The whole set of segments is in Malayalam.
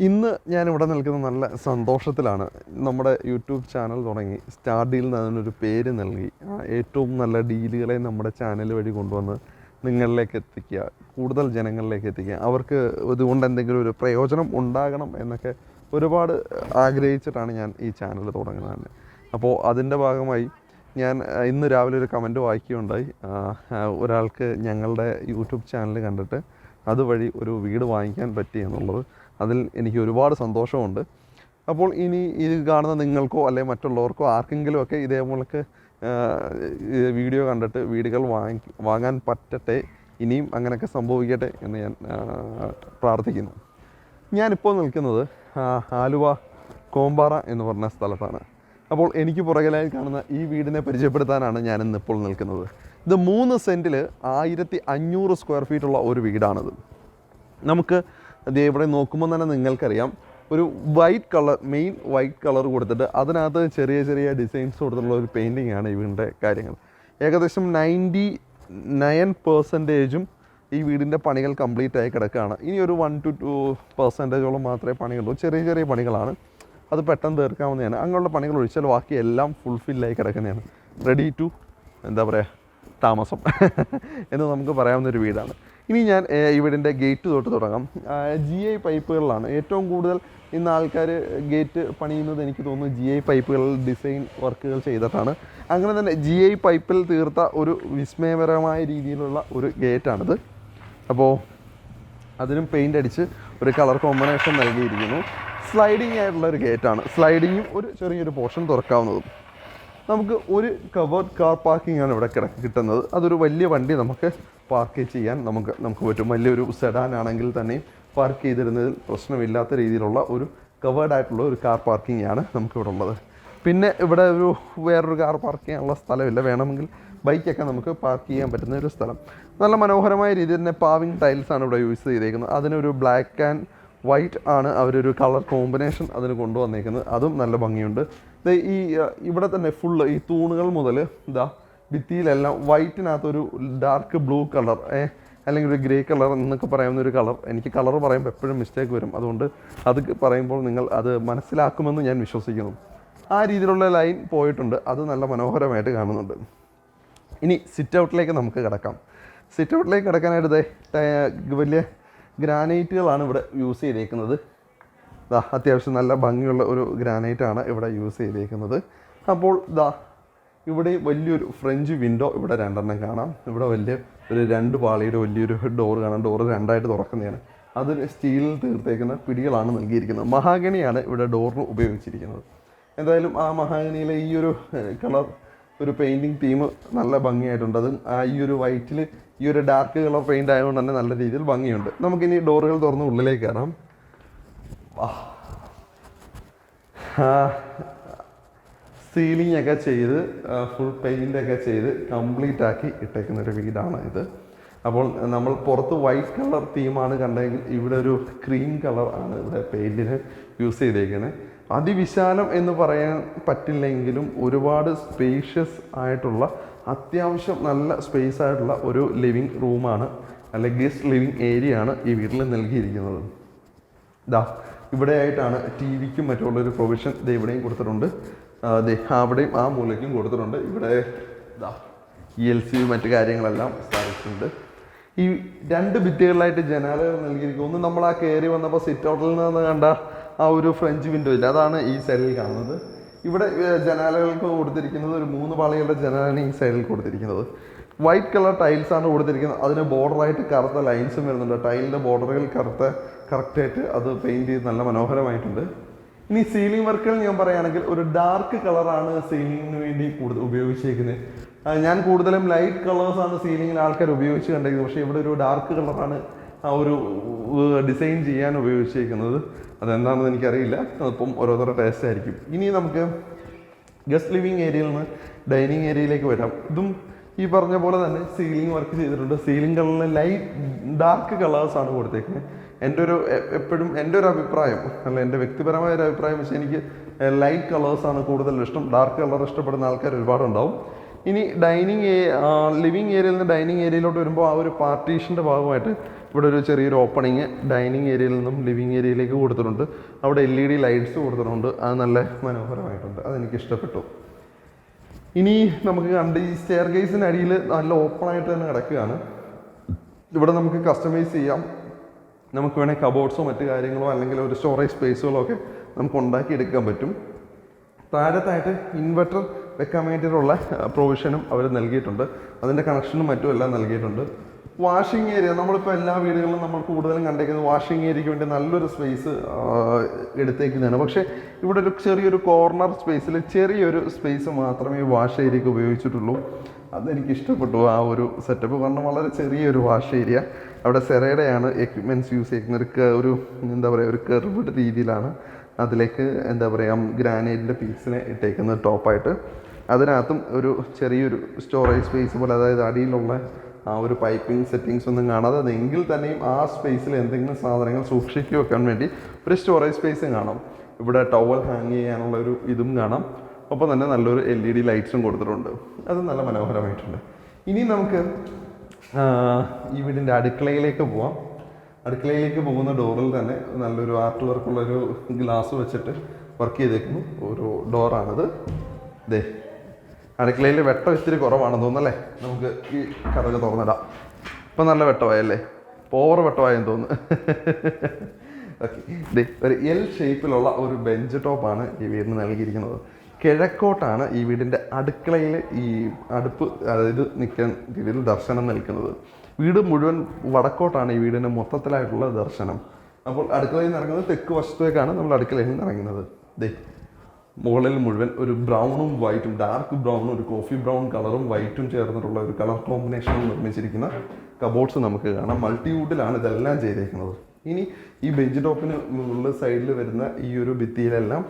ഇന്ന് ഞാനിവിടെ നിൽക്കുന്ന നല്ല സന്തോഷത്തിലാണ്. നമ്മുടെ യൂട്യൂബ് ചാനൽ തുടങ്ങി സ്റ്റാർട്ടിൽ നിന്ന് അതിനൊരു പേര് നൽകി ഏറ്റവും നല്ല ഡീലുകളെ നമ്മുടെ ചാനൽ വഴി കൊണ്ടുവന്ന് നിങ്ങളിലേക്ക് എത്തിക്കുക, കൂടുതൽ ജനങ്ങളിലേക്ക് എത്തിക്കുക, അവർക്ക് ഇതുകൊണ്ട് എന്തെങ്കിലും ഒരു പ്രയോജനം ഉണ്ടാകണം എന്നൊക്കെ ഒരുപാട് ആഗ്രഹിച്ചിട്ടാണ് ഞാൻ ഈ ചാനൽ തുടങ്ങുന്നത് തന്നെ. അപ്പോൾ അതിൻ്റെ ഭാഗമായി ഞാൻ ഇന്ന് രാവിലെ ഒരു കമൻറ്റ് വായിക്കുകയുണ്ടായി. ഒരാൾക്ക് ഞങ്ങളുടെ യൂട്യൂബ് ചാനൽ കണ്ടിട്ട് അതുവഴി ഒരു വീട് വാങ്ങിക്കാൻ പറ്റി എന്നുള്ളത്. അതിൽ എനിക്ക് ഒരുപാട് സന്തോഷമുണ്ട്. അപ്പോൾ ഇനി ഇത് കാണുന്ന നിങ്ങൾക്കോ അല്ലെങ്കിൽ മറ്റുള്ളവർക്കോ ആർക്കെങ്കിലുമൊക്കെ ഇതേപോലൊക്കെ വീഡിയോ കണ്ടിട്ട് വീടുകൾ വാങ്ങാൻ പറ്റട്ടെ, ഇനിയും അങ്ങനെയൊക്കെ സംഭവിക്കട്ടെ എന്ന് ഞാൻ പ്രാർത്ഥിക്കുന്നു. ഞാനിപ്പോൾ നിൽക്കുന്നത് ആലുവ കോമ്പാറ എന്ന് പറഞ്ഞ സ്ഥലത്താണ്. അപ്പോൾ എനിക്ക് പുറകിലായി കാണുന്ന ഈ വീടിനെ പരിചയപ്പെടുത്താനാണ് ഞാനിന്നിപ്പോൾ നിൽക്കുന്നത്. ഇത് 3 സെൻറ്റിൽ 1500 സ്ക്വയർ ഫീറ്റുള്ള ഒരു വീടാണിത്. നമുക്ക് അത് ഇവിടെ നോക്കുമ്പോൾ തന്നെ നിങ്ങൾക്കറിയാം, ഒരു white colour, main white colour കൊടുത്തിട്ട് അതിനകത്ത് ചെറിയ ചെറിയ ഡിസൈൻസ് കൊടുത്തിട്ടുള്ള ഒരു പെയിൻറ്റിംഗ് ആണ് ഇവരുടെ കാര്യങ്ങൾ. ഏകദേശം 99% ഈ വീടിൻ്റെ പണികൾ കംപ്ലീറ്റ് ആയി കിടക്കുകയാണ്. ഇനി ഒരു 1 to 2% മാത്രമേ പണികളുള്ളൂ. ചെറിയ ചെറിയ പണികളാണ്, അത് പെട്ടെന്ന് തീർക്കാവുന്നതാണ്. അങ്ങനെയുള്ള പണികൾ ഒഴിച്ചാൽ ബാക്കി എല്ലാം ഫുൾഫില്ലായി കിടക്കുന്നതാണ്. റെഡി ടു എന്താ പറയുക, താമസം എന്ന് നമുക്ക് പറയാവുന്നൊരു വീടാണ്. ഇനി ഞാൻ ഈ വീടിൻ്റെ ഗേറ്റ് തൊട്ട് തുടങ്ങാം. GI പൈപ്പുകളിലാണ് ഏറ്റവും കൂടുതൽ ഇന്ന് ആൾക്കാർ ഗേറ്റ് പണിയുന്നത്. എനിക്ക് തോന്നുന്നു GI പൈപ്പുകളിൽ ഡിസൈൻ വർക്കുകൾ ചെയ്തിട്ടാണ്. അങ്ങനെ തന്നെ GI പൈപ്പിൽ തീർത്ത ഒരു വിസ്മയപരമായ രീതിയിലുള്ള ഒരു ഗേറ്റാണിത്. അപ്പോൾ അതിനും പെയിൻ്റ് അടിച്ച് ഒരു കളർ കോമ്പിനേഷൻ നൽകിയിരിക്കുന്നു. സ്ലൈഡിങ് ആയിട്ടുള്ള ഒരു ഗേറ്റാണ്. സ്ലൈഡിങ്ങും ഒരു ചെറിയൊരു പോർഷൻ തുറക്കാവുന്നതും. നമുക്ക് ഒരു കവേർഡ് കാർ പാർക്കിംഗ് ആണ് ഇവിടെ കിട്ടുന്നത്. അതൊരു വലിയ വണ്ടി നമുക്ക് പാർക്ക് ചെയ്യാൻ നമുക്ക് പറ്റും. വലിയൊരു സെഡാൻ ആണെങ്കിൽ തന്നെയും പാർക്ക് ചെയ്തിരുന്നതിൽ പ്രശ്നമില്ലാത്ത രീതിയിലുള്ള ഒരു കവേർഡ് ആയിട്ടുള്ള ഒരു കാർ പാർക്കിംഗ് ആണ് നമുക്കിവിടെ ഉള്ളത്. പിന്നെ ഇവിടെ വേറൊരു കാർ പാർക്ക് ചെയ്യാനുള്ള സ്ഥലമില്ല. വേണമെങ്കിൽ ബൈക്കൊക്കെ നമുക്ക് പാർക്ക് ചെയ്യാൻ പറ്റുന്ന ഒരു സ്ഥലം. നല്ല മനോഹരമായ രീതിയിൽ തന്നെ പാവിങ് ടൈൽസാണ് ഇവിടെ യൂസ് ചെയ്തേക്കുന്നത്. അതിനൊരു ബ്ലാക്ക് ആൻഡ് വൈറ്റ് ആണ് അവരൊരു കളർ കോമ്പിനേഷൻ അതിന് കൊണ്ടുവന്നേക്കുന്നത്. അതും നല്ല ഭംഗിയുണ്ട്. ഈ ഇവിടെ തന്നെ ഫുള്ള് ഈ തൂണുകൾ മുതൽ ഭിത്തിയിലെല്ലാം വൈറ്റിനകത്തൊരു ഡാർക്ക് ബ്ലൂ കളർ അല്ലെങ്കിൽ ഒരു ഗ്രേ കളർ എന്നൊക്കെ പറയാവുന്ന ഒരു കളർ. എനിക്ക് കളർ പറയുമ്പോൾ എപ്പോഴും മിസ്റ്റേക്ക് വരും, അതുകൊണ്ട് അത് പറയുമ്പോൾ നിങ്ങൾ അത് മനസ്സിലാക്കുമെന്ന് ഞാൻ വിശ്വസിക്കുന്നു. ആ രീതിയിലുള്ള ലൈൻ പോയിട്ടുണ്ട്, അത് നല്ല മനോഹരമായിട്ട് കാണുന്നുണ്ട്. ഇനി സിറ്റ് ഔട്ടിലേക്ക് നമുക്ക് കിടക്കാം. സിറ്റ് ഔട്ടിലേക്ക് കിടക്കാനായിട്ട് വലിയ ഗ്രാനൈറ്റുകളാണ് ഇവിടെ യൂസ് ചെയ്തേക്കുന്നത്. അത്യാവശ്യം നല്ല ഭംഗിയുള്ള ഒരു ഗ്രാനൈറ്റാണ് ഇവിടെ യൂസ് ചെയ്തേക്കുന്നത്. അപ്പോൾ ഇവിടെ വലിയൊരു ഫ്രഞ്ച് വിൻഡോ ഇവിടെ 2 കാണാം. ഇവിടെ ഒരു 2 പാളിയുടെ വലിയൊരു ഡോറ് കാണാം. ഡോറ് 2ആയിട്ട് തുറക്കുന്നതാണ്. അതിന് സ്റ്റീലിൽ തീർത്തേക്കുന്ന പിടികളാണ് നൽകിയിരിക്കുന്നത്. മഹാഗണിയാണ് ഇവിടെ ഡോറിന് ഉപയോഗിച്ചിരിക്കുന്നത്. എന്തായാലും ആ മഹാഗണിയിലെ ഈ ഒരു കളർ ഒരു പെയിൻറ്റിങ് തീം നല്ല ഭംഗിയായിട്ടുണ്ട്. അത് ഈ ഒരു വൈറ്റിൽ ഈ ഒരു ഡാർക്ക് കളർ പെയിൻ്റ് ആയതുകൊണ്ട് തന്നെ നല്ല രീതിയിൽ ഭംഗിയുണ്ട്. നമുക്കിനി ഡോറുകൾ തുറന്ന് ഉള്ളിലേക്ക് കയറാം. സീലിംഗ് ഒക്കെ ചെയ്ത് ഫുൾ പെയിൻ്റൊക്കെ ചെയ്ത് കംപ്ലീറ്റ് ആക്കി ഇട്ടേക്കുന്ന ഒരു വീടാണ് ഇത്. അപ്പോൾ നമ്മൾ പുറത്ത് വൈറ്റ് കളർ തീമാണ് കണ്ടെങ്കിൽ ഇവിടെ ഒരു ക്രീം കളർ ആണ് ഇവിടെ പെയിൻറ്റിന് യൂസ് ചെയ്തേക്കുന്നത്. അതിവിശാലം എന്ന് പറയാൻ പറ്റില്ലെങ്കിലും ഒരുപാട് സ്പേഷ്യസ് ആയിട്ടുള്ള, അത്യാവശ്യം നല്ല സ്പേസ് ആയിട്ടുള്ള ഒരു ലിവിങ് റൂമാണ്, അല്ലെങ്കിൽ ഗസ്റ്റ് ലിവിങ് ഏരിയ ആണ് ഈ വീട്ടിൽ നൽകിയിരിക്കുന്നത്. ഇവിടെയായിട്ടാണ് TVക്കും മറ്റുള്ളൊരു പ്രൊവിഷൻ ഇവിടെയും കൊടുത്തിട്ടുണ്ട്. അവിടെയും ആ മൂലയ്ക്കും കൊടുത്തിട്ടുണ്ട്. ഇവിടെ ELC മറ്റു കാര്യങ്ങളെല്ലാം സ്ഥാപിച്ചിട്ടുണ്ട്. ഈ 2 ഭിത്തികളിലായിട്ട് ജനാലകൾ നൽകിയിരിക്കും. ഒന്ന് നമ്മൾ ആ കയറി വന്നപ്പോൾ സിറ്റ് ഔട്ടിൽ നിന്ന് കണ്ട ആ ഒരു ഫ്രഞ്ച് വിൻഡോ ഇല്ല, അതാണ് ഈ സൈഡിൽ കാണുന്നത്. ഇവിടെ ജനാലകൾക്ക് കൊടുത്തിരിക്കുന്നത് ഒരു 3 പാളികളുടെ ജനാലാണ് ഈ സൈഡിൽ കൊടുത്തിരിക്കുന്നത്. വൈറ്റ് കളർ ടൈൽസാണ് കൊടുത്തിരിക്കുന്നത്. അതിന് ബോർഡറായിട്ട് കറുത്ത ലൈൻസും വരുന്നുണ്ട്. ടൈലിൻ്റെ ബോർഡറുകൾ കറക്റ്റായിട്ട് അത് പെയിൻറ്റ് ചെയ്ത് നല്ല മനോഹരമായിട്ടുണ്ട്. ഇനി സീലിംഗ് വർക്കുകൾ ഞാൻ പറയുകയാണെങ്കിൽ ഒരു ഡാർക്ക് കളറാണ് സീലിങ്ങിന് വേണ്ടി കൂടുതൽ ഉപയോഗിച്ചിരിക്കുന്നത്. ഞാൻ കൂടുതലും ലൈറ്റ് കളേഴ്സാണ് സീലിങ്ങിൽ ആൾക്കാർ ഉപയോഗിച്ച് കണ്ടിരിക്കുന്നത്. പക്ഷേ ഇവിടെ ഒരു ഡാർക്ക് കളറാണ് ആ ഒരു ഡിസൈൻ ചെയ്യാൻ ഉപയോഗിച്ചിരിക്കുന്നത്. അതെന്താണെന്ന് എനിക്കറിയില്ല, അതിപ്പം ഓരോരുത്തരുടെ ടേസ്റ്റ് ആയിരിക്കും. ഇനി നമുക്ക് ഗസ്റ്റ് ലിവിങ് ഏരിയയിൽ നിന്ന് ഡൈനിങ് ഏരിയയിലേക്ക് വരാം. ഇതും ഈ പറഞ്ഞ പോലെ തന്നെ സീലിംഗ് വർക്ക് ചെയ്തിട്ടുണ്ട്. സീലിംഗ് കളറിൽ ലൈറ്റ് ഡാർക്ക് കളേഴ്സാണ് കൊടുത്തേക്കുന്നത്. എപ്പോഴും എൻ്റെ ഒരു അഭിപ്രായം, അല്ല എൻ്റെ വ്യക്തിപരമായ ഒരു അഭിപ്രായം വെച്ചാൽ എനിക്ക് ലൈറ്റ് കളേഴ്സാണ് കൂടുതൽ ഇഷ്ടം. ഡാർക്ക് കളർ ഇഷ്ടപ്പെടുന്ന ആൾക്കാർ ഒരുപാടുണ്ടാവും. ഇനി ലിവിങ് ഏരിയയിൽ നിന്ന് ഡൈനിങ് ഏരിയയിലോട്ട് വരുമ്പോൾ ആ ഒരു പാർട്ടീഷൻ്റെ ഭാഗമായിട്ട് ഇവിടെ ഒരു ചെറിയൊരു ഓപ്പണിങ് ഡൈനിങ് ഏരിയയിൽ നിന്നും ലിവിങ് ഏരിയയിലേക്ക് കൊടുത്തിട്ടുണ്ട്. അവിടെ LED ലൈറ്റ്സ് കൊടുത്തിട്ടുണ്ട്. അത് നല്ല മനോഹരമായിട്ടുണ്ട്, അതെനിക്ക് ഇഷ്ടപ്പെട്ടു. ഇനി നമുക്ക് കണ്ട് ഈ സ്റ്റെയർ കേസിൻ്റെ അടിയിൽ നല്ല ഓപ്പണായിട്ട് തന്നെ കിടക്കുകയാണ്. ഇവിടെ നമുക്ക് കസ്റ്റമൈസ് ചെയ്യാം. നമുക്ക് വേണമെങ്കിൽ കബോർഡ്സോ മറ്റു കാര്യങ്ങളോ അല്ലെങ്കിൽ ഒരു സ്റ്റോറേജ് സ്പേസുകളോ ഒക്കെ നമുക്ക് ഉണ്ടാക്കിയെടുക്കാൻ പറ്റും. താഴത്തായിട്ട് ഇൻവെർട്ടർ വെക്കാൻ വേണ്ടിയിട്ടുള്ള പ്രൊവിഷനും അവർ നൽകിയിട്ടുണ്ട്. അതിൻ്റെ കണക്ഷനും മറ്റും എല്ലാം നൽകിയിട്ടുണ്ട്. വാഷിംഗ് ഏരിയ നമ്മളിപ്പോൾ എല്ലാ വീടുകളിലും നമ്മൾ കൂടുതലും കണ്ടേക്കുന്നത് വാഷിംഗ് ഏരിയയ്ക്ക് വേണ്ടി നല്ലൊരു സ്പേസ് എടുത്തേക്കുന്നതാണ്. പക്ഷേ ഇവിടെ ഒരു ചെറിയൊരു കോർണർ സ്പേസിൽ ചെറിയൊരു സ്പേസ് മാത്രമേ വാഷ് ഏരിയയ്ക്ക് ഉപയോഗിച്ചിട്ടുള്ളൂ. അതെനിക്ക് ഇഷ്ടപ്പെട്ടു ആ ഒരു സെറ്റപ്പ്. കാരണം വളരെ ചെറിയൊരു വാഷ് ഏരിയ. അവിടെ സെറയുടെയാണ് എക്യുപ്മെൻറ്റ്സ് യൂസ് ചെയ്യുന്ന ഒരു എന്താ പറയുക ഒരു കർവ്ഡ് രീതിയിലാണ് അതിലേക്ക് എന്താ പറയുക ഗ്രാനൈറ്റിൻ്റെ പീസിനെ ഇട്ടേക്കുന്നത് ടോപ്പായിട്ട്. അതിനകത്തും ഒരു ചെറിയൊരു സ്റ്റോറേജ് സ്പേസ് പോലെ, അതായത് അടിയിലുള്ള ആ ഒരു പൈപ്പിംഗ് സെറ്റിങ്സ് ഒന്നും കാണാതെ എങ്കിൽ തന്നെയും ആ സ്പേസിൽ എന്തെങ്കിലും സാധനങ്ങൾ സൂക്ഷിച്ചു വെക്കാൻ വേണ്ടി ഒരു സ്റ്റോറേജ് സ്പേസും കാണാം. ഇവിടെ ടവൽ ഹാങ് ചെയ്യാനുള്ള ഒരു ഇതും കാണാം. ഒപ്പം തന്നെ നല്ലൊരു LED ലൈറ്റ്സും കൊടുത്തിട്ടുണ്ട്. അത് നല്ല മനോഹരമായിട്ടുണ്ട്. ഇനി നമുക്ക് ഈ വീടിൻ്റെ അടുക്കളയിലേക്ക് പോവാം. അടുക്കളയിലേക്ക് പോകുന്ന ഡോറിൽ തന്നെ നല്ലൊരു ആർട്ട് വർക്കുള്ളൊരു ഗ്ലാസ് വെച്ചിട്ട് വർക്ക് ചെയ്തേക്കുന്നു ഒരു ഡോറാണിത്. ദേ അടുക്കളയിൽ വെട്ടം ഇത്തിരി കുറവാണെന്ന് തോന്നുന്നല്ലേ. നമുക്ക് ഈ കഥക് തുറന്നിടാം. ഇപ്പം നല്ല വെട്ടമായല്ലേ, ഓവർ വെട്ടമായെന്ന് തോന്നുന്നു. ഓക്കെ, ദേ ഒരു L ഷേപ്പിലുള്ള ഒരു ബെഞ്ച് ടോപ്പാണ് ഈ വീടിന് നൽകിയിരിക്കുന്നത്. കിഴക്കോട്ടാണ് ഈ വീടിൻ്റെ അടുക്കളയിൽ ഈ അടുപ്പ് അതായത് നിൽക്കാൻ രീതിയിൽ ദർശനം നിൽക്കുന്നത്. വീട് മുഴുവൻ വടക്കോട്ടാണ് ഈ വീടിൻ്റെ മൊത്തത്തിലായിട്ടുള്ള ദർശനം. അപ്പോൾ അടുക്കളയിൽ നിന്ന് ഇറങ്ങുന്നത് തെക്ക് വശത്തേക്കാണ് നമ്മൾ അടുക്കളയിൽ നിന്ന് ഇറങ്ങുന്നത്. ദേ മുകളിൽ മുഴുവൻ ഒരു ബ്രൗണും വൈറ്റും, ഡാർക്ക് ബ്രൗണും ഒരു കോഫി ബ്രൗൺ കളറും വൈറ്റും ചേർന്നിട്ടുള്ള ഒരു കളർ കോമ്പിനേഷനിൽ നിർമ്മിച്ചിരിക്കുന്ന കബോർഡ്സ് നമുക്ക് കാണാം. മൾട്ടിവുഡിലാണ് ഇതെല്ലാം ചെയ്തേക്കുന്നത്. ഇനി ഈ ബെഞ്ച് ടോപ്പിന് മുകളിൽ സൈഡിൽ വരുന്ന ഈ ഒരു ഭിത്തിയിലെല്ലാം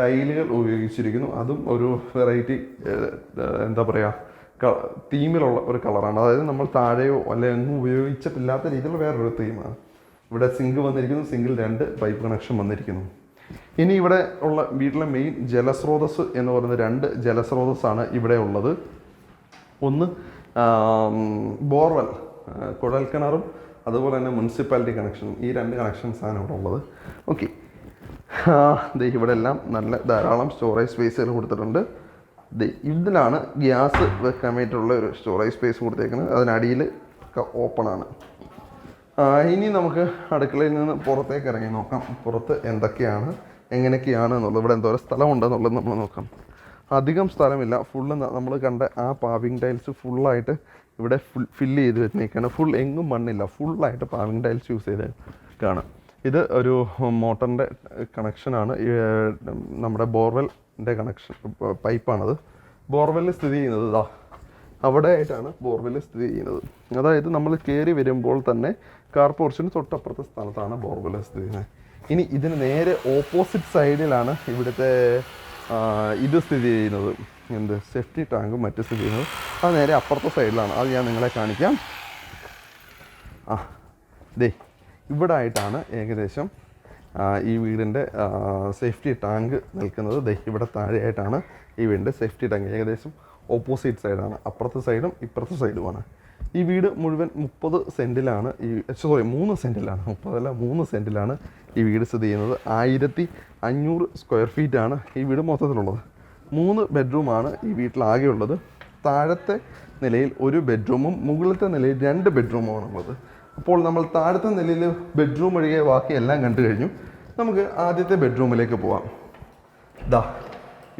ടൈലുകൾ ഉപയോഗിച്ചിരിക്കുന്നു. അതും ഒരു വെറൈറ്റി എന്താ പറയുക തീമിലുള്ള ഒരു കളറാണ്. അതായത് നമ്മൾ താഴെയോ അല്ലെങ്കിൽ എങ്ങും ഉപയോഗിച്ചിട്ടില്ലാത്ത രീതിയിലുള്ള വേറൊരു തീമാണ്. ഇവിടെ സിങ്ക് വന്നിരിക്കുന്നു. സിങ്കിൽ 2 പൈപ്പ് കണക്ഷൻ വന്നിരിക്കുന്നു. ഇനി ഇവിടെ ഉള്ള വീട്ടിലെ മെയിൻ ജലസ്രോതസ് എന്ന് പറയുന്ന 2 ജലസ്രോതസ്സാണ് ഇവിടെ ഉള്ളത്. ഒന്ന് ബോർവെൽ കുഴൽക്കിണറും അതുപോലെ തന്നെ മുനിസിപ്പാലിറ്റി കണക്ഷനും. ഈ 2 കണക്ഷൻസാണ് ഇവിടെ ഉള്ളത്. ഓക്കെ, ഇവിടെ എല്ലാം നല്ല ധാരാളം സ്റ്റോറേജ് സ്പേസുകൾ കൊടുത്തിട്ടുണ്ട്. ഇതിലാണ് ഗ്യാസ് വെക്കാൻ വേണ്ടിയിട്ടുള്ള ഒരു സ്റ്റോറേജ് സ്പേസ് കൊടുത്തേക്കുന്നത്. അതിനടിയിൽ ഓപ്പണാണ്. ഇനി നമുക്ക് അടുക്കളയിൽ നിന്ന് പുറത്തേക്ക് ഇറങ്ങി നോക്കാം. പുറത്ത് എന്തൊക്കെയാണ് എങ്ങനെയൊക്കെയാണ് എന്നുള്ളത്, ഇവിടെ എന്തോരം സ്ഥലമുണ്ടെന്നുള്ളത് നമ്മൾ നോക്കാം. അധികം സ്ഥലമില്ല. ഫുള്ള് നമ്മൾ കണ്ട ആ പാവിങ് ടൈൽസ് ഫുള്ളായിട്ട് ഇവിടെ ഫില്ല് ചെയ്ത് വെച്ചേക്കാണ്. ഫുൾ എങ്ങും മണ്ണില്ല. ഫുള്ളായിട്ട് പാവിങ് ടൈൽസ് യൂസ് ചെയ്ത് കാണാം. ഇത് ഒരു മോട്ടറിൻ്റെ കണക്ഷനാണ്. നമ്മുടെ ബോർവെല്ലിൻ്റെ കണക്ഷൻ പൈപ്പാണത്. ബോർവെല്ല് സ്ഥിതി ചെയ്യുന്നത് ഇതാ അവിടെ ആയിട്ടാണ് ബോർവെല്ല് സ്ഥിതി ചെയ്യുന്നത്. അതായത് നമ്മൾ കയറി വരുമ്പോൾ തന്നെ കാർ പോർച്ചിന് തൊട്ടപ്പുറത്തെ സ്ഥലത്താണ് ബോർവെല്ല് സ്ഥിതി ചെയ്യുന്നത്. ഇനി ഇതിന് നേരെ ഓപ്പോസിറ്റ് സൈഡിലാണ് ഇവിടുത്തെ ഇത് സ്ഥിതി ചെയ്യുന്നത്. എന്ത് സേഫ്റ്റി ടാങ്കും മറ്റും സ്ഥിതി ചെയ്യുന്നത്. അത് നേരെ അപ്പുറത്തെ സൈഡിലാണ്. അത് ഞാൻ നിങ്ങളെ കാണിക്കാം. ദേ ഇവിടെ ആയിട്ടാണ് ഏകദേശം ഈ വീടിൻ്റെ സേഫ്റ്റി ടാങ്ക് നിൽക്കുന്നത്. ദേ ഇവിടെ താഴെയായിട്ടാണ് ഈ വീടിൻ്റെ സേഫ്റ്റി ടാങ്ക്. ഏകദേശം ഓപ്പോസിറ്റ് സൈഡാണ്. അപ്പുറത്തെ സൈഡും ഇപ്പുറത്തെ സൈഡുമാണ്. ഈ വീട് മുഴുവൻ 30 സെൻറ്റിലാണ് 3 സെൻറ്റിലാണ് 3 സെൻറ്റിലാണ് ഈ വീട് സ്ഥിതി ചെയ്യുന്നത്. 1500 സ്ക്വയർ ഫീറ്റാണ് ഈ വീട് മൊത്തത്തിലുള്ളത്. 3 ബെഡ്റൂമാണ് ഈ വീട്ടിലാകെ ഉള്ളത്. താഴത്തെ നിലയിൽ 1 ബെഡ്റൂമും മുകളിലത്തെ നിലയിൽ 2 ബെഡ്റൂമുമാണ് ഉള്ളത്. അപ്പോൾ നമ്മൾ താഴത്തെ നിലയിൽ ബെഡ്റൂം ഒഴികെ ബാക്കി എല്ലാം കണ്ടു കഴിഞ്ഞു. നമുക്ക് ആദ്യത്തെ ബെഡ്റൂമിലേക്ക് പോവാം.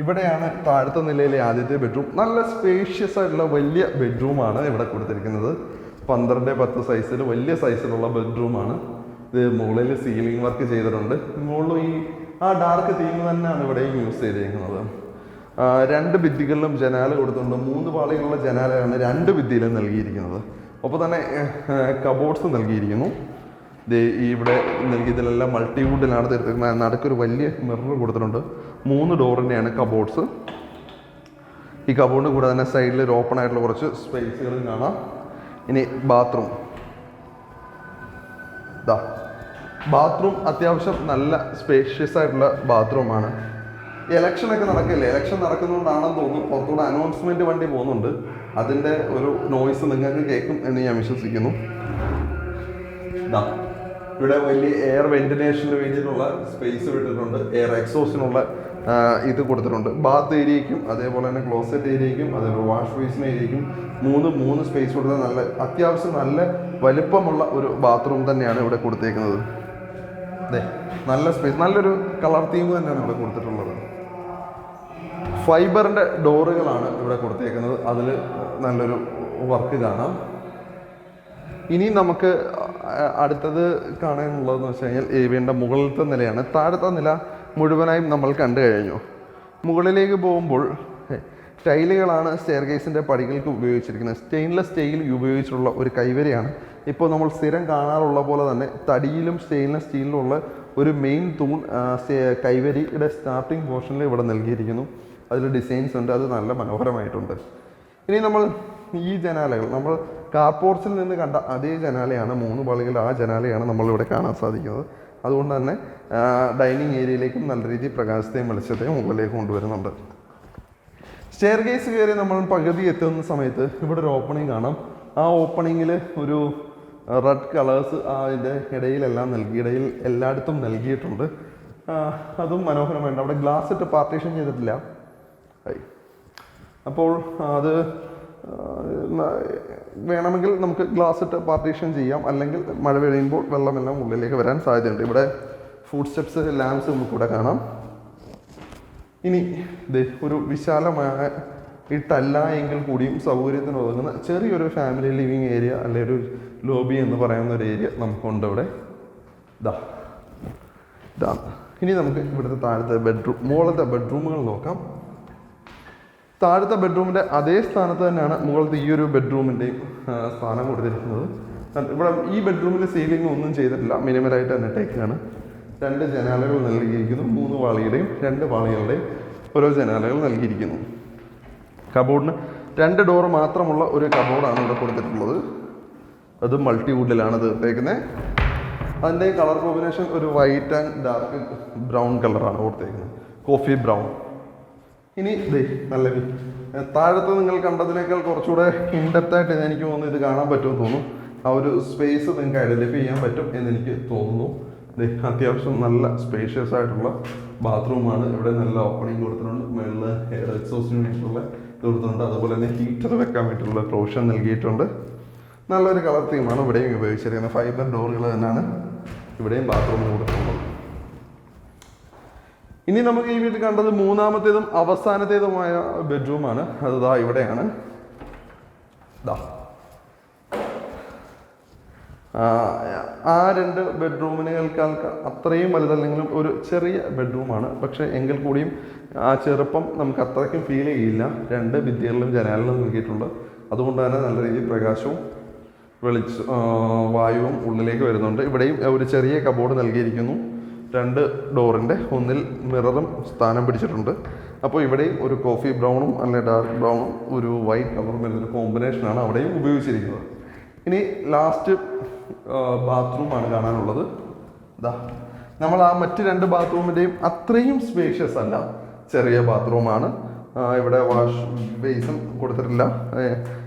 ഇവിടെയാണ് താഴത്തെ നിലയിലെ ആദ്യത്തെ ബെഡ്റൂം. നല്ല സ്പേഷ്യസ് ആയിട്ടുള്ള വലിയ ബെഡ്റൂമാണ് ഇവിടെ കൊടുത്തിരിക്കുന്നത്. 12x10 സൈസിൽ വലിയ സൈസിലുള്ള ബെഡ്റൂമാണ് ഇത്. മുകളിൽ സീലിംഗ് വർക്ക് ചെയ്തിട്ടുണ്ട്. മുകളിൽ ഈ ഡാർക്ക് തീം തന്നെയാണ് ഇവിടെയും യൂസ് ചെയ്തിരിക്കുന്നത്. 2 ഭിത്തികളിലും ജനാല കൊടുത്തിട്ടുണ്ട്. 3 പാളികളുള്ള ജനാലയാണ് 2 ഭിത്തിയിലും നൽകിയിരിക്കുന്നത്. ഒപ്പം തന്നെ കബോർഡ്സ് നൽകിയിരിക്കുന്നു. ഇവിടെ നൽകിയതിലെല്ലാം മൾട്ടിവുഡിലാണ് തീർത്തിരിക്കുന്നത്. നടുക്കൊരു വലിയ മിറർ കൊടുത്തിട്ടുണ്ട്. 3 ഡോറിൻ്റെയാണ് കബോർഡ്സ്. ഈ കബോർഡിന് കൂടെ തന്നെ സൈഡിൽ ഒരു ഓപ്പൺ ആയിട്ടുള്ള കുറച്ച് സ്പേസുകളും കാണാം. ഇനി ബാത്റൂം. ബാത്റൂം അത്യാവശ്യം നല്ല സ്പേഷ്യസ് ആയിട്ടുള്ള ബാത്റൂമാണ്. ഇലക്ഷനൊക്കെ നടക്കില്ലേ, ഇലക്ഷൻ നടക്കുന്നതുകൊണ്ടാണെന്ന് തോന്നുന്നു പുറത്തൂടെ അനൗൺസ്മെൻറ്റ് വണ്ടി പോകുന്നുണ്ട്. അതിൻ്റെ ഒരു നോയ്സ് നിങ്ങൾക്ക് കേൾക്കും എന്ന് ഞാൻ വിശ്വസിക്കുന്നു. ഇതാ ഇവിടെ വലിയ എയർ വെന്റിലേഷന് വേണ്ടിയിട്ടുള്ള സ്പേസ് വിട്ടിട്ടുണ്ട്, എയർ എക്സോസിനുള്ള ഇത് കൊടുത്തിട്ടുണ്ട്. ബാത്ത് ഏരിയയ്ക്കും അതേപോലെ തന്നെ ക്ലോസറ്റ് ഏരിയയ്ക്കും അതേപോലെ വാഷ് ബേസിൻ ഏരിയയ്ക്കും മൂന്ന് സ്പേസ് കൊടുത്ത നല്ല അത്യാവശ്യം നല്ല വലിപ്പമുള്ള ഒരു ബാത്റൂം തന്നെയാണ് ഇവിടെ കൊടുത്തേക്കുന്നത്. അതെ, നല്ല സ്പേസ്, നല്ലൊരു കളർ തീം തന്നെയാണ് ഇവിടെ കൊടുത്തിട്ടുള്ളത്. ഫൈബറിൻ്റെ ഡോറുകളാണ് ഇവിടെ കൊടുത്തേക്കുന്നത്, അതിൽ നല്ലൊരു വർക്ക് കാണാം. ഇനി നമുക്ക് അടുത്തത് കാണാനുള്ളതെന്ന് വെച്ച് കഴിഞ്ഞാൽ വീടിൻ്റെ മുകളിലത്തെ നിലയാണ്. താഴത്തെ നില മുഴുവനായും നമ്മൾ കണ്ടു കഴിഞ്ഞു. മുകളിലേക്ക് പോകുമ്പോൾ ടൈലുകളാണ് സ്റ്റെയർ കേസിൻ്റെ പടികൾക്ക് ഉപയോഗിച്ചിരിക്കുന്നത്. സ്റ്റെയിൻലെസ് സ്റ്റീൽ ഉപയോഗിച്ചിട്ടുള്ള ഒരു കൈവരിയാണ്. ഇപ്പോൾ നമ്മൾ സ്ഥിരം കാണാറുള്ള പോലെ തന്നെ തടിയിലും സ്റ്റെയിൻലെസ് സ്റ്റീലിലുള്ള ഒരു മെയിൻ തൂൺ കൈവരിയുടെ സ്റ്റാർട്ടിംഗ് പോർഷനിൽ ഇവിടെ നൽകിയിരിക്കുന്നു. അതിൽ ഡിസൈൻസ് ഉണ്ട്, അത് നല്ല മനോഹരമായിട്ടുണ്ട്. ഇനി നമ്മൾ ഈ ജനാലകൾ നമ്മൾ കാർപോർച്ചിൽ നിന്ന് കണ്ട അതേ ജനാലയാണ്, 3 പാളികൾ ആ ജനാലയാണ് നമ്മളിവിടെ കാണാൻ സാധിക്കുന്നത്. അതുകൊണ്ട് തന്നെ ഡൈനിങ് ഏരിയയിലേക്കും നല്ല രീതിയിൽ പ്രകാശത്തെയും വെളിച്ചത്തെയും മുകളിലേക്ക് കൊണ്ടുവരുന്നുണ്ട്. സ്റ്റെയർ കേസ് കയറി നമ്മൾ പകുതി എത്തുന്ന സമയത്ത് ഇവിടെ ഒരു ഓപ്പണിംഗ് കാണാം. ആ ഓപ്പണിങ്ങിൽ ഒരു റെഡ് കളേഴ്സ് അതിൻ്റെ ഇടയിലെല്ലാം ഇടയിൽ എല്ലായിടത്തും നൽകിയിട്ടുണ്ട്. അതും മനോഹരമായിട്ടുണ്ട്. അവിടെ ഗ്ലാസ് ഇട്ട് പാർട്ടീഷൻ ചെയ്തിട്ടില്ല. അപ്പോൾ അത് വേണമെങ്കിൽ നമുക്ക് ഗ്ലാസ് ഇട്ട് പാർട്ടീഷൻ ചെയ്യാം, അല്ലെങ്കിൽ മഴ പെയ്യുമ്പോൾ വെള്ളമെല്ലാം ഉള്ളിലേക്ക് വരാൻ സാധ്യതയുണ്ട്. ഇവിടെ ഫുഡ് സ്റ്റെപ്സ്, ലാംപ്സ് നമുക്കിവിടെ കാണാം. ഇനി ഒരു വിശാലമായ ഇട്ടല്ല എങ്കിൽ കൂടിയും സൗകര്യത്തിന് ഒതുങ്ങുന്ന ചെറിയൊരു ഫാമിലി ലിവിങ് ഏരിയ, അല്ലെങ്കിൽ ഒരു ലോബി എന്ന് പറയുന്ന ഒരു ഏരിയ നമുക്കുണ്ട് ഇവിടെ. ഇതാണ്. ഇനി നമുക്ക് ഇവിടുത്തെ താഴത്തെ മുകളിലത്തെ ബെഡ്റൂമുകൾ നോക്കാം. താഴത്തെ ബെഡ്റൂമിൻ്റെ അതേ സ്ഥാനത്ത് തന്നെയാണ് മുകളിലത്തെ ഈ ഒരു ബെഡ്റൂമിൻ്റെയും സ്ഥാനം കൊടുത്തിരിക്കുന്നത്. ഇവിടെ ഈ ബെഡ്റൂമിൽ സീലിംഗ് ഒന്നും ചെയ്തിട്ടില്ല, മിനിമലായിട്ട് തന്നെ ഇട്ടേക്കാണ്. 2 ജനാലകൾ നൽകിയിരിക്കുന്നു. 3 പാളിയുടെയും 2 പാളികളുടെയും ഓരോ ജനാലകൾ നൽകിയിരിക്കുന്നു. കബോർഡിന് 2 ഡോറ് മാത്രമുള്ള ഒരു കബോർഡാണ് ഇവിടെ കൊടുത്തിട്ടുള്ളത്. അത് മൾട്ടിവുഡിലാണ് തീർത്തേക്കുന്നത്. അതിൻ്റെ കളർ കോമ്പിനേഷൻ ഒരു വൈറ്റ് ആൻഡ് ഡാർക്ക് ബ്രൗൺ കളറാണ് കൊടുത്തേക്കുന്നത്, കോഫി ബ്രൗൺ. ഇനി നല്ല താഴത്ത് നിങ്ങൾ കണ്ടതിനേക്കാൾ കുറച്ചുകൂടെ ഇൻഡെപ്തായിട്ട് എനിക്ക് തോന്നുന്നു ഇത് കാണാൻ പറ്റുമെന്ന് തോന്നുന്നു. ആ ഒരു സ്പേസ് നിങ്ങൾക്ക് ഐഡൻറ്റിഫൈ ചെയ്യാൻ പറ്റും എന്നെനിക്ക് തോന്നുന്നു. അത്യാവശ്യം നല്ല സ്പേഷ്യസ് ആയിട്ടുള്ള ബാത്റൂമാണ്. ഇവിടെ നല്ല ഓപ്പണിംഗ് കൊടുത്തിട്ടുണ്ട്. മുകളിൽ എയർ എക്സോസ്റ്റിന് വേണ്ടിയിട്ടുള്ള കൊടുത്തിട്ടുണ്ട്. അതുപോലെ തന്നെ ഹീറ്റർ വെക്കാൻ വേണ്ടിയിട്ടുള്ള പ്രൊവിഷൻ നൽകിയിട്ടുണ്ട്. നല്ലൊരു കളർ തീമാണ് ഇവിടെയും ഉപയോഗിച്ചിരിക്കുന്നത്. ഫൈബർ ഡോറുകൾ തന്നെയാണ് ഇവിടെയും ബാത്റൂമിന് കൊടുത്തിട്ടുള്ളത്. ഇനി നമുക്ക് ഈ വീട്ടിൽ കണ്ടത് 3ാമത്തേതും അവസാനത്തേതുമായ ബെഡ്റൂമാണ്. അത് ഇവിടെയാണ്. ആ 2 ബെഡ്റൂമിനേക്കാൾ അത്രയും വലുതല്ലെങ്കിലും ഒരു ചെറിയ ബെഡ്റൂമാണ്. പക്ഷേ എങ്കിൽ കൂടിയും ആ ചെറുപ്പം നമുക്ക് അത്രയ്ക്കും ഫീൽ ചെയ്യില്ല. 2 ഭിത്തികളിലും ജനാലിലും നൽകിയിട്ടുണ്ട്. അതുകൊണ്ട് തന്നെ നല്ല രീതിയിൽ പ്രകാശവും വായുവും ഉള്ളിലേക്ക് വരുന്നുണ്ട്. ഇവിടെയും ഒരു ചെറിയ കബോർഡ് നൽകിയിരിക്കുന്നു. 2 ഡോറിൻ്റെ ഒന്നിൽ മിററും സ്ഥാനം പിടിച്ചിട്ടുണ്ട്. അപ്പോൾ ഇവിടെയും ഒരു കോഫി ബ്രൗണും അല്ലെങ്കിൽ ഡാർക്ക് ബ്രൗണും ഒരു വൈറ്റ് കളറും വരുന്നൊരു കോമ്പിനേഷനാണ് അവിടെയും ഉപയോഗിച്ചിരിക്കുന്നത്. ഇനി ലാസ്റ്റ് ബാത്റൂമാണ് കാണാനുള്ളത്. നമ്മൾ ആ മറ്റ് 2 ബാത്റൂമിൻ്റെയും അത്രയും സ്പേഷ്യസ് അല്ല, ചെറിയ ബാത്റൂമാണ്. ഇവിടെ വാഷ് ബേസും കൊടുത്തിട്ടില്ല.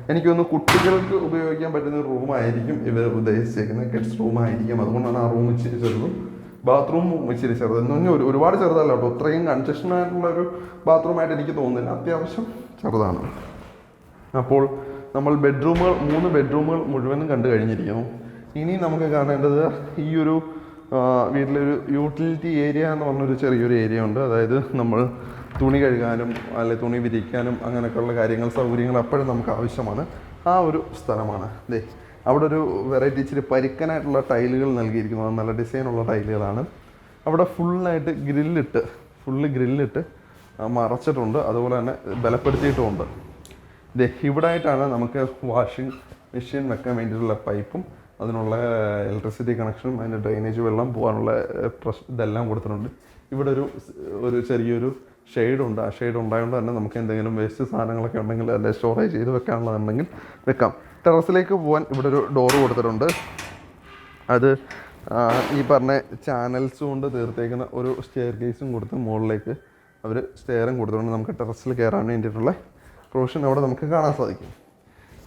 എനിക്ക് തോന്നുന്നു കുട്ടികൾക്ക് ഉപയോഗിക്കാൻ പറ്റുന്ന ഒരു റൂമായിരിക്കും ഇവർ ഉദ്ദേശിച്ചേക്കുന്നത്, കിഡ്സ് റൂമായിരിക്കും. അതുകൊണ്ടാണ് ആ റൂം ഇച്ചിരി ചെറുതും ബാത്റൂം ഇച്ചിരി ചെറുത്. എന്ന് പറഞ്ഞാൽ ഒരുപാട് ചെറുതല്ല കേട്ടോ, അത്രയും കൺജഷൻ ആയിട്ടുള്ളൊരു ബാത്റൂമായിട്ട് എനിക്ക് തോന്നുന്നില്ല, അത്യാവശ്യം ചെറുതാണ്. അപ്പോൾ നമ്മൾ 3 ബെഡ്റൂമുകൾ മുഴുവനും കണ്ടു കഴിഞ്ഞിരിക്കുന്നു. ഇനി നമുക്ക് കാണേണ്ടത് ഈ ഒരു വീട്ടിലൊരു യൂട്ടിലിറ്റി ഏരിയ എന്ന് പറഞ്ഞൊരു ചെറിയൊരു ഏരിയ ഉണ്ട്. അതായത് നമ്മൾ തുണി കഴുകാനും അല്ലെങ്കിൽ തുണി വിരിക്കാനും അങ്ങനെയൊക്കെയുള്ള കാര്യങ്ങൾ, സൗകര്യങ്ങൾ എപ്പോഴും നമുക്ക് ആവശ്യമാണ്. ആ ഒരു സ്ഥലമാണ്. അവിടെ ഒരു വെറൈറ്റി ഇച്ചിരി പരിക്കനായിട്ടുള്ള ടൈലുകൾ നൽകിയിരിക്കുന്നു. അത് നല്ല ഡിസൈനുള്ള ടൈലുകളാണ്. അവിടെ ഫുള്ളായിട്ട് ഗ്രില്ലിട്ട് മറച്ചിട്ടുണ്ട്. അതുപോലെ തന്നെ ബലപ്പെടുത്തിയിട്ടുമുണ്ട്. ഇവിടെ ആയിട്ടാണ് നമുക്ക് വാഷിംഗ് മെഷീൻ വെക്കാൻ വേണ്ടിയിട്ടുള്ള പൈപ്പും അതിനുള്ള ഇലക്ട്രിസിറ്റി കണക്ഷനും അതിൻ്റെ ഡ്രെയിനേജ് വെള്ളം പോകാനുള്ള ഇതെല്ലാം കൊടുത്തിട്ടുണ്ട്. ഇവിടെ ഒരു ചെറിയൊരു ഷെയ്ഡുണ്ട്. ആ ഷെയ്ഡ് ഉണ്ടായതുകൊണ്ട് തന്നെ നമുക്ക് എന്തെങ്കിലും വേസ്റ്റ് സാധനങ്ങളൊക്കെ ഉണ്ടെങ്കിൽ അതിൻ്റെ സ്റ്റോറേജ് ചെയ്ത് വെക്കാനുള്ളതുണ്ടെങ്കിൽ വെക്കാം. ടെറസിലേക്ക് പോകാൻ ഇവിടെ ഒരു ഡോറ് കൊടുത്തിട്ടുണ്ട്. അത് ഈ പറഞ്ഞ ചാനൽസ് കൊണ്ട് തീർത്തേക്കുന്ന ഒരു സ്റ്റെയർ കേസും കൊടുത്ത് മുകളിലേക്ക് അവർ സ്റ്റെയറും കൊടുത്തുകൊണ്ട് നമുക്ക് ടെറസിൽ കയറാൻ വേണ്ടിയിട്ടുള്ള പ്രൊവിഷൻ അവിടെ നമുക്ക് കാണാൻ സാധിക്കും.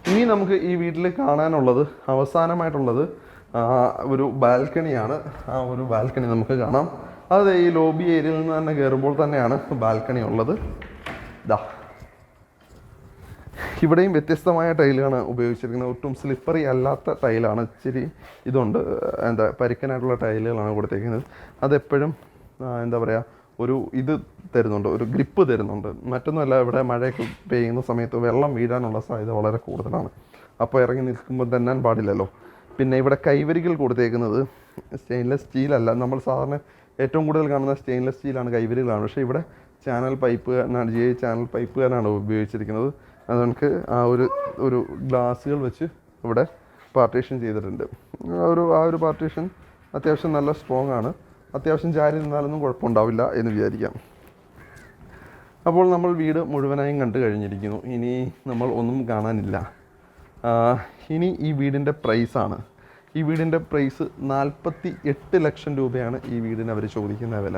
ഇനി നമുക്ക് ഈ വീട്ടിൽ കാണാനുള്ളത് അവസാനമായിട്ടുള്ളത് ഒരു ബാൽക്കണിയാണ്. ആ ഒരു ബാൽക്കണി നമുക്ക് കാണാം. അത് ഈ ലോബി ഏരിയയിൽ നിന്ന് തന്നെ കയറുമ്പോൾ തന്നെയാണ് ബാൽക്കണി ഉള്ളത്. ഇതാ ഇവിടെയും വ്യത്യസ്തമായ ടൈലാണ് ഉപയോഗിച്ചിരിക്കുന്നത്. ഒട്ടും സ്ലിപ്പറി അല്ലാത്ത ടൈലാണ്. ഇച്ചിരി ഇതുണ്ട്, പരിക്കനായിട്ടുള്ള ടൈലുകളാണ് കൊടുത്തേക്കുന്നത്. അതെപ്പോഴും എന്താ പറയുക, ഒരു ഇത് തരുന്നുണ്ട്, ഒരു ഗ്രിപ്പ് തരുന്നുണ്ട്. മറ്റൊന്നുമല്ല, ഇവിടെ മഴയൊക്കെ പെയ്യുന്ന സമയത്ത് വെള്ളം വീഴാനുള്ള സാധ്യത വളരെ കൂടുതലാണ്. അപ്പോൾ ഇറങ്ങി നിൽക്കുമ്പോൾ തന്നാൻ പാടില്ലല്ലോ. പിന്നെ ഇവിടെ കൈവരികൾ കൊടുത്തേക്കുന്നത് സ്റ്റെയിൻലെസ് സ്റ്റീലല്ല. നമ്മൾ സാധാരണ ഏറ്റവും കൂടുതൽ കാണുന്ന സ്റ്റെയിൻലെസ് സ്റ്റീലാണ്, കൈവരികളാണ്. പക്ഷേ ഇവിടെ ചാനൽ പൈപ്പ് ചാനൽ പൈപ്പുകാരാണ് ഉപയോഗിച്ചിരിക്കുന്നത്. അത് നമുക്ക് ആ ഒരു ഗ്ലാസുകൾ വെച്ച് ഇവിടെ പാർട്ടീഷൻ ചെയ്തിട്ടുണ്ട്. ആ ഒരു പാർട്ടീഷൻ അത്യാവശ്യം നല്ല സ്ട്രോങ് ആണ്. അത്യാവശ്യം ചാരി നിന്നാലൊന്നും കുഴപ്പമുണ്ടാവില്ല എന്ന് വിചാരിക്കാം. അപ്പോൾ നമ്മൾ വീട് മുഴുവനായും കണ്ടു കഴിഞ്ഞിരിക്കുന്നു. ഇനി നമ്മൾ ഒന്നും കാണാനില്ല. ഇനി ഈ വീടിൻ്റെ പ്രൈസാണ്. ഈ വീടിൻ്റെ പ്രൈസ് 48 ലക്ഷം രൂപയാണ് ഈ വീടിന് അവർ ചോദിക്കുന്ന വില.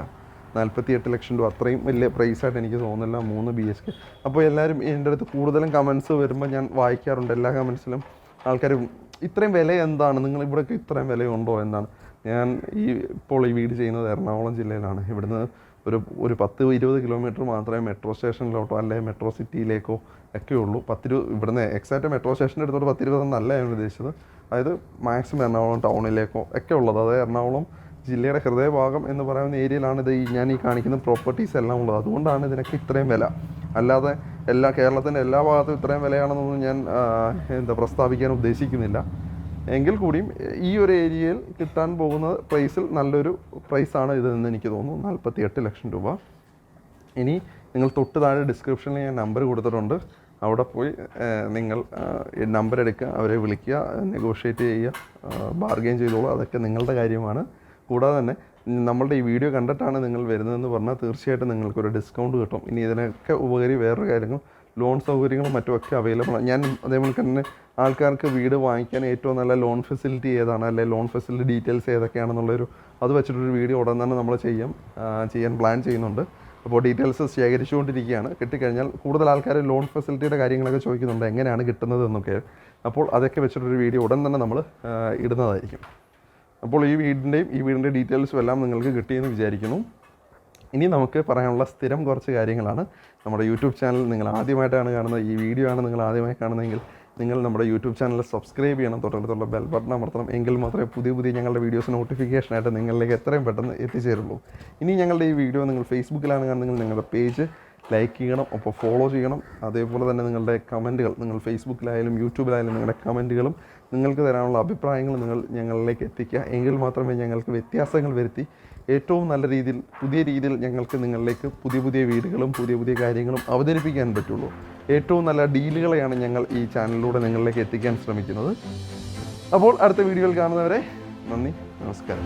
48 ലക്ഷം രൂപ അത്രയും വലിയ പ്രൈസായിട്ട് എനിക്ക് തോന്നുന്നില്ല 3 BHK. അപ്പോൾ എല്ലാവരും എൻ്റെ അടുത്ത് കൂടുതലും കമൻസ് വരുമ്പോൾ ഞാൻ വായിക്കാറുണ്ട്. എല്ലാ കമൻസിലും ആൾക്കാർ ഇത്രയും വില എന്താണ്, നിങ്ങൾ ഇവിടെയൊക്കെ ഇത്രയും വിലയുണ്ടോ എന്നാണ്. ഞാൻ ഇപ്പോൾ ഈ വീട് ചെയ്യുന്നത് എറണാകുളം ജില്ലയിലാണ്. ഇവിടുന്ന് ഒരു 10-20 കിലോമീറ്റർ മാത്രമേ മെട്രോ സ്റ്റേഷനിലോട്ടോ അല്ലെങ്കിൽ മെട്രോ സിറ്റിയിലേക്കോ ഒക്കെ ഉള്ളൂ. ഇവിടുന്ന് എക്സാക്റ്റ് മെട്രോ സ്റ്റേഷൻ്റെ അടുത്തോട്ട് 10-20 എന്നല്ല ഞാൻ ഉദ്ദേശിച്ചത്. അതായത് മാക്സിമം എറണാകുളം ടൗണിലേക്കോ ഒക്കെ ഉള്ളത്. അതായത് എറണാകുളം ജില്ലയുടെ ഹൃദയഭാഗം എന്ന് പറയുന്ന ഏരിയയിലാണ് ഞാൻ ഈ കാണിക്കുന്ന പ്രോപ്പർട്ടീസ് എല്ലാം ഉള്ളത്. അതുകൊണ്ടാണ് ഇതിനൊക്കെ ഇത്രയും വില. അല്ലാതെ കേരളത്തിൻ്റെ എല്ലാ ഭാഗത്തും ഇത്രയും വിലയാണെന്നൊന്നും ഞാൻ പ്രസ്താവിക്കാൻ ഉദ്ദേശിക്കുന്നില്ല. എങ്കിൽ കൂടിയും ഈ ഒരു ഏരിയയിൽ കിട്ടാൻ പോകുന്ന പ്രൈസിൽ നല്ലൊരു പ്രൈസാണ് ഇതെന്ന് എനിക്ക് തോന്നുന്നു. 48 ലക്ഷം രൂപ. ഇനി നിങ്ങൾ തൊട്ട് താഴെ ഡിസ്ക്രിപ്ഷനിൽ ഞാൻ നമ്പർ കൊടുത്തിട്ടുണ്ട്. അവിടെ പോയി നിങ്ങൾ നമ്പർ എടുക്കുക, അവരെ വിളിക്കുക, നെഗോഷിയേറ്റ് ചെയ്യുക, ബാർഗെയിൻ ചെയ്തോളൂ. അതൊക്കെ നിങ്ങളുടെ കാര്യമാണ്. കൂടാതെ തന്നെ നമ്മളുടെ ഈ വീഡിയോ കണ്ടിട്ടാണ് നിങ്ങൾ വരുന്നതെന്ന് പറഞ്ഞാൽ തീർച്ചയായിട്ടും നിങ്ങൾക്കൊരു ഡിസ്കൗണ്ട് കിട്ടും. ഇനി ഇതിനൊക്കെ ഉപരി വേറൊരു കാര്യങ്ങൾ, ലോൺ സൗകര്യങ്ങളും മറ്റുമൊക്കെ അവൈലബിൾ ആണ്. ഞാൻ അതേപോലെ തന്നെ ആൾക്കാർക്ക് വീട് വാങ്ങിക്കാൻ ഏറ്റവും നല്ല ലോൺ ഫെസിലിറ്റി ഏതാണ്, അല്ലെങ്കിൽ ലോൺ ഫെസിലിറ്റി ഡീറ്റെയിൽസ് ഏതൊക്കെയാണെന്നുള്ളൊരു അത് വെച്ചിട്ടൊരു വീഡിയോ ഉടൻ തന്നെ നമ്മൾ ചെയ്യാൻ പ്ലാൻ ചെയ്യുന്നുണ്ട്. അപ്പോൾ ഡീറ്റെയിൽസ് ശേഖരിച്ചുകൊണ്ടിരിക്കുകയാണ്. കിട്ടിക്കഴിഞ്ഞാൽ കൂടുതൽ ആൾക്കാർ ലോൺ ഫെസിലിറ്റിയുടെ കാര്യങ്ങളൊക്കെ ചോദിക്കുന്നുണ്ട്, എങ്ങനെയാണ് കിട്ടുന്നത് എന്നൊക്കെ. അപ്പോൾ അതൊക്കെ വെച്ചിട്ടൊരു വീഡിയോ ഉടൻ തന്നെ നമ്മൾ ഇടുന്നതായിരിക്കും. അപ്പോൾ ഈ വീടിൻ്റെ ഡീറ്റെയിൽസും എല്ലാം നിങ്ങൾക്ക് കിട്ടിയെന്ന് വിചാരിക്കുന്നു. ഇനി നമുക്ക് പറയാനുള്ള സ്ഥിരം കുറച്ച് കാര്യങ്ങളാണ്. നമ്മുടെ യൂട്യൂബ് ചാനൽ നിങ്ങൾ ആദ്യമായിട്ടാണ് കാണുന്നത്, ഈ വീഡിയോ ആണ് നിങ്ങൾ ആദ്യമായി കാണുന്നതെങ്കിൽ നിങ്ങൾ നമ്മുടെ യൂട്യൂബ് ചാനൽ സബ്സ്ക്രൈബ് ചെയ്യണം, തൊട്ടടുത്തുള്ള ബെൽ ബട്ടൺ അമർത്തണം. എങ്കിൽ മാത്രമേ പുതിയ ഞങ്ങളുടെ വീഡിയോസ് നോട്ടിഫിക്കേഷനായിട്ട് നിങ്ങളിലേക്ക് എത്രയും പെട്ടെന്ന് എത്തിച്ചേരുള്ളൂ. ഇനി ഞങ്ങളുടെ ഈ വീഡിയോ നിങ്ങൾ ഫേസ്ബുക്കിലാണ് കാണുന്നതെങ്കിൽ നിങ്ങളുടെ പേജ് ലൈക്ക് ചെയ്യണം, ഒപ്പം ഫോളോ ചെയ്യണം. അതേപോലെ തന്നെ നിങ്ങളുടെ കമൻറ്റുകൾ, നിങ്ങൾ ഫേസ്ബുക്കിലായാലും യൂട്യൂബിലായാലും നിങ്ങളുടെ കമൻറ്റുകളും നിങ്ങൾക്ക് തരാനുള്ള അഭിപ്രായങ്ങൾ നിങ്ങൾ ഞങ്ങളിലേക്ക് എത്തിക്കുക. എങ്കിൽ മാത്രമേ ഞങ്ങൾക്ക് വ്യത്യാസങ്ങൾ വരുത്തി ഏറ്റവും നല്ല രീതിയിൽ, പുതിയ രീതിയിൽ ഞങ്ങൾക്ക് നിങ്ങളിലേക്ക് പുതിയ വീടുകളും പുതിയ കാര്യങ്ങളും അവതരിപ്പിക്കാൻ പറ്റുള്ളൂ. ഏറ്റവും നല്ല ഡീലുകളെയാണ് ഞങ്ങൾ ഈ ചാനലിലൂടെ നിങ്ങളിലേക്ക് എത്തിക്കാൻ ശ്രമിക്കുന്നത്. അപ്പോൾ അടുത്ത വീഡിയോയിൽ കാണുന്നവരെ നന്ദി, നമസ്കാരം.